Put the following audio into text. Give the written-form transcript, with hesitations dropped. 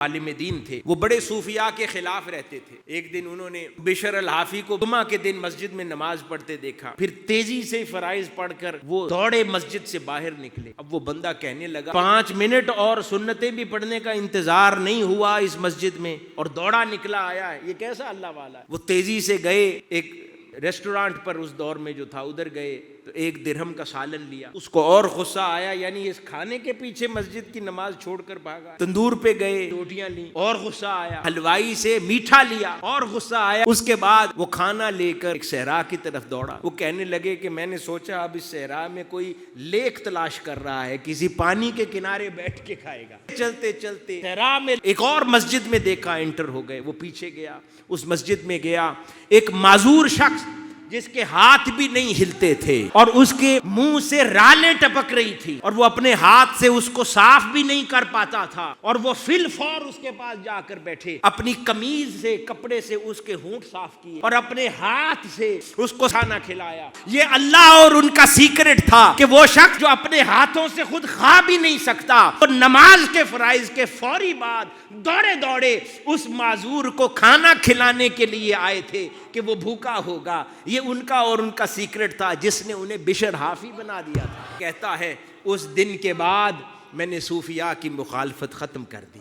عالم دین تھے، وہ بڑے صوفیاء کے خلاف رہتے تھے۔ ایک دن انہوں نے بشر الحافی کو جمعہ کے دن مسجد میں نماز پڑھتے دیکھا، پھر تیزی سے فرائض پڑھ کر وہ دوڑے مسجد سے باہر نکلے۔ اب وہ بندہ کہنے لگا 5 منٹ اور سنتیں بھی پڑھنے کا انتظار نہیں ہوا اس مسجد میں، اور دوڑا نکلا آیا ہے، یہ کیسا اللہ والا ہے۔ وہ تیزی سے گئے، ایک ریسٹورانٹ پر اس دور میں جو تھا ادھر گئے تو 1 درہم کا سالن لیا۔ اس کو اور غصہ آیا، یعنی اس کھانے کے پیچھے مسجد کی نماز چھوڑ کر بھاگا۔ تندور پہ گئے، روٹیاں لی، اور غصہ آیا۔ حلوائی سے میٹھا لیا، اور غصہ آیا۔ اس کے بعد وہ کھانا لے کر ایک صحرا کی طرف دوڑا۔ وہ کہنے لگے کہ میں نے سوچا اب اس صحرا میں کوئی لیک تلاش کر رہا ہے، کسی پانی کے کنارے بیٹھ کے کھائے گا۔ چلتے چلتے صحرا میں ایک اور مسجد میں دیکھا، انٹر ہو گئے۔ وہ پیچھے گیا، اس مسجد میں گیا، ایک معذور شخص جس کے ہاتھ بھی نہیں ہلتے تھے اور اس کے منہ سے رالیں ٹپک رہی تھی، اور وہ اپنے ہاتھ سے اس کو صاف بھی نہیں کر پاتا تھا، اور وہ فی الفور اس کے پاس جا کر بیٹھے، اپنی قمیض سے، کپڑے سے اس کے ہونٹ صاف کیے اور اپنے ہاتھ سے اس کو کھانا کھلایا۔ یہ اللہ اور ان کا سیکرٹ تھا کہ وہ شخص جو اپنے ہاتھوں سے خود کھا بھی نہیں سکتا، اور نماز کے فرائض کے فوری بعد دوڑے دوڑے اس معذور کو کھانا کھلانے کے لیے آئے تھے کہ وہ بھوکا ہوگا۔ یہ ان کا اور ان کا سیکرٹ تھا جس نے انہیں بشر حافی بنا دیا تھا۔ کہتا ہے اس دن کے بعد میں نے صوفیاء کی مخالفت ختم کر دی۔